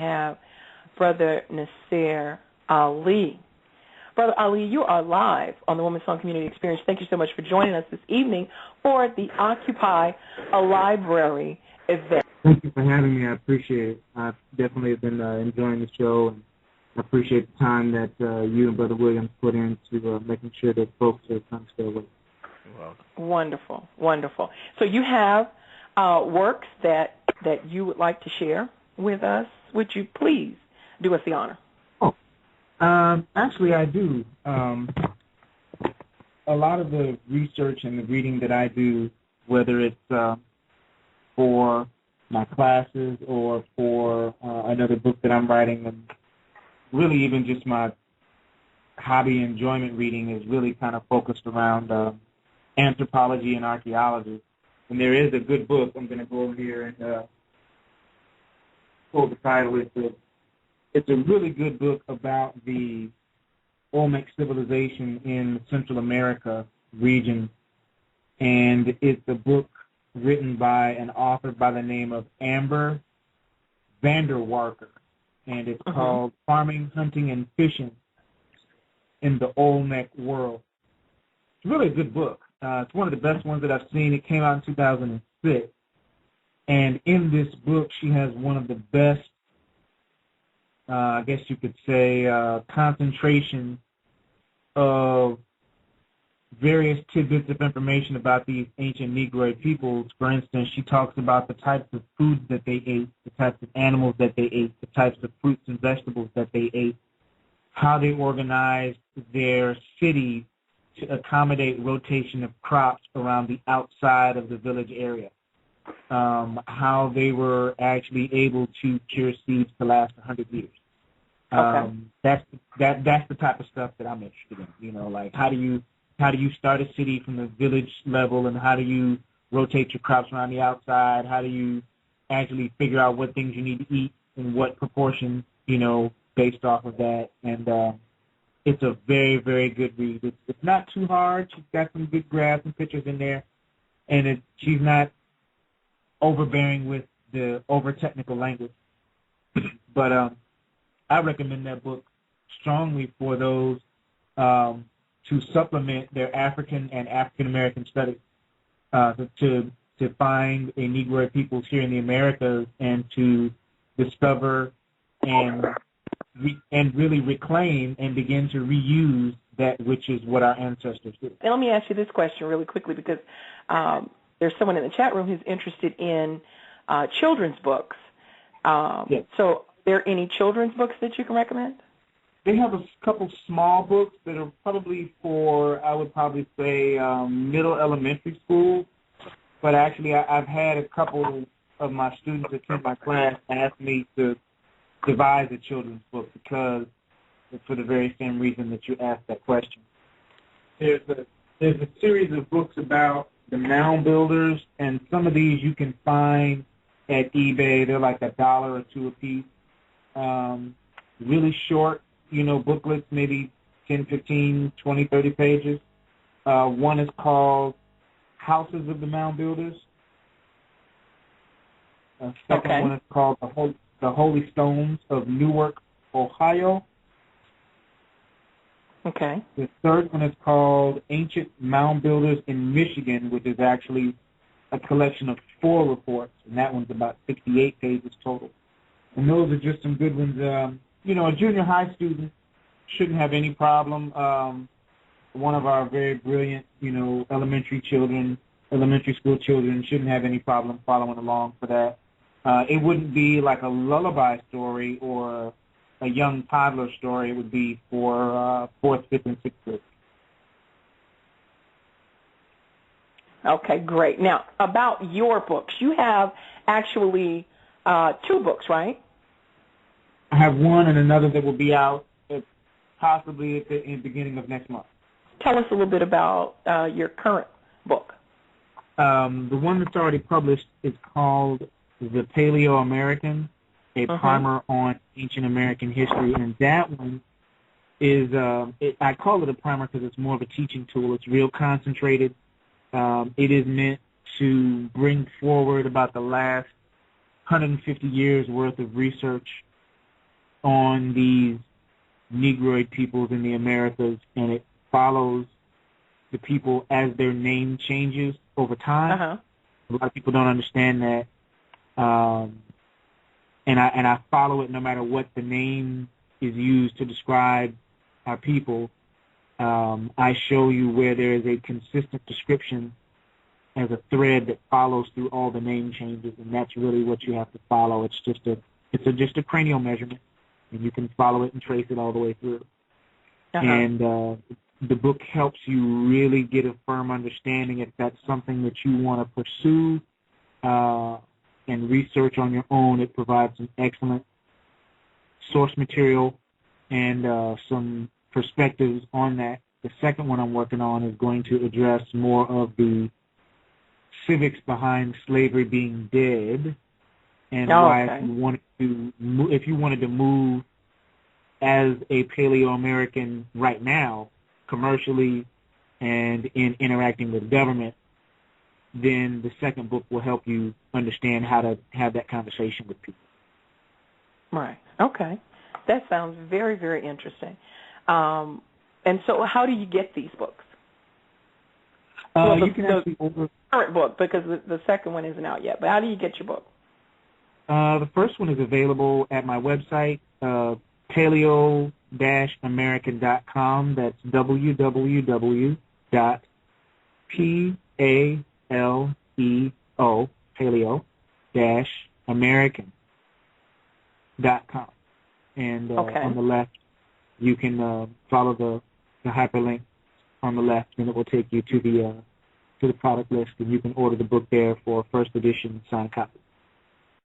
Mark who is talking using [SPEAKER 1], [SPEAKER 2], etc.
[SPEAKER 1] have Brother Neser Ali. Brother Ali, you are live on the Women's Song Community Experience. Thank you so much for joining us this evening for the Occupy a Library event.
[SPEAKER 2] Thank you for having me. I appreciate it. I've definitely been enjoying the show, and I appreciate the time that you and Brother Williams put into making sure that folks are trying to stay awake.
[SPEAKER 1] Wonderful, wonderful. So you have works that you would like to share with us. Would you please do us the honor?
[SPEAKER 2] Actually, I do. A lot of the research and the reading that I do, whether it's for my classes or for another book that I'm writing, and really even just my hobby enjoyment reading, is really kind of focused around anthropology and archaeology. And there is a good book. I'm going to go over here and quote the title. It's a really good book about the Olmec civilization in the Central America region, and it's a book written by an author by the name of Amber Vanderwarker, and it's called Farming, Hunting, and Fishing in the Olmec World. It's really a good book. It's one of the best ones that I've seen. It came out in 2006, and in this book she has one of the best, I guess you could say, concentration of various tidbits of information about these ancient Negroid peoples. For instance, she talks about the types of foods that they ate, the types of animals that they ate, the types of fruits and vegetables that they ate, how they organized their cities to accommodate rotation of crops around the outside of the village area, how they were actually able to cure seeds to last 100 years. That's the type of stuff that I'm interested in. You know, like how do you start a city from the village level, and how do you rotate your crops around the outside? How do you actually figure out what things you need to eat in what proportion, you know, based off of that? And it's a very, very good read. It's not too hard. She's got some good graphs and pictures in there, and she's not overbearing with the over-technical language. But I recommend that book strongly for those to supplement their African and African-American studies, to find a Negroid peoples here in the Americas and to discover and really reclaim and begin to reuse that which is what our ancestors did.
[SPEAKER 1] And let me ask you this question really quickly, because there's someone in the chat room who's interested in children's books.
[SPEAKER 2] Yes.
[SPEAKER 1] So are there any children's books that you can recommend?
[SPEAKER 2] They have a couple small books that are probably for, I would probably say, middle elementary school. But actually, I've had a couple of my students attend my class ask me to devise a children's book, because for the very same reason that you asked that question. There's a series of books about the mound builders, and some of these you can find at eBay. They're like $1 or $2 a piece. Really short, you know, booklets, maybe 10, 15, 20, 30 pages. One is called Houses of the Mound Builders. Second one is called The Holy Stones of Newark, Ohio.
[SPEAKER 1] Okay.
[SPEAKER 2] The third one is called Ancient Mound Builders in Michigan, which is actually a collection of 4 reports, and that one's about 68 pages total. And those are just some good ones. You know, a junior high student shouldn't have any problem. One of our very brilliant, you know, elementary school children shouldn't have any problem following along for that. It wouldn't be like a lullaby story or a young toddler story. It would be for 4th, 5th, and 6th grade.
[SPEAKER 1] Okay, great. Now, about your books, you have actually 2 books, right?
[SPEAKER 2] I have one and another that will be out possibly at the beginning of next month.
[SPEAKER 1] Tell us a little bit about your current book.
[SPEAKER 2] The one that's already published is called The Paleo-American, a primer on ancient American history, and that one is, I call it a primer because it's more of a teaching tool. It's real concentrated. It is meant to bring forward about the last 150 years worth of research on these negroid peoples in the Americas, and it follows the people as their name changes over time.
[SPEAKER 1] Uh-huh.
[SPEAKER 2] A lot of people don't understand that, and I follow it no matter what the name is used to describe our people. I show you where there is a consistent description as a thread that follows through all the name changes, and that's really what you have to follow. It's just a cranial measurement, and you can follow it and trace it all the way through.
[SPEAKER 1] Uh-huh.
[SPEAKER 2] And the book helps you really get a firm understanding if that's something that you want to pursue and research on your own. It provides some excellent source material and some perspectives on that. The second one I'm working on is going to address more of the civics behind slavery being dead, and why
[SPEAKER 1] okay.
[SPEAKER 2] if you wanted to move as a Paleo-American right now, commercially and in interacting with government, then the second book will help you understand how to have that conversation with people.
[SPEAKER 1] Right. Okay. That sounds very, very interesting. And so how do you get these books?
[SPEAKER 2] You can actually order
[SPEAKER 1] current book, because the second one isn't out yet. But how do you get your book?
[SPEAKER 2] The first one is available at my website, Paleo-American.com. That's Paleo-American.com. And on the left, you can follow the hyperlink on the left, and it will take you to the product list, and you can order the book there for first edition signed copy.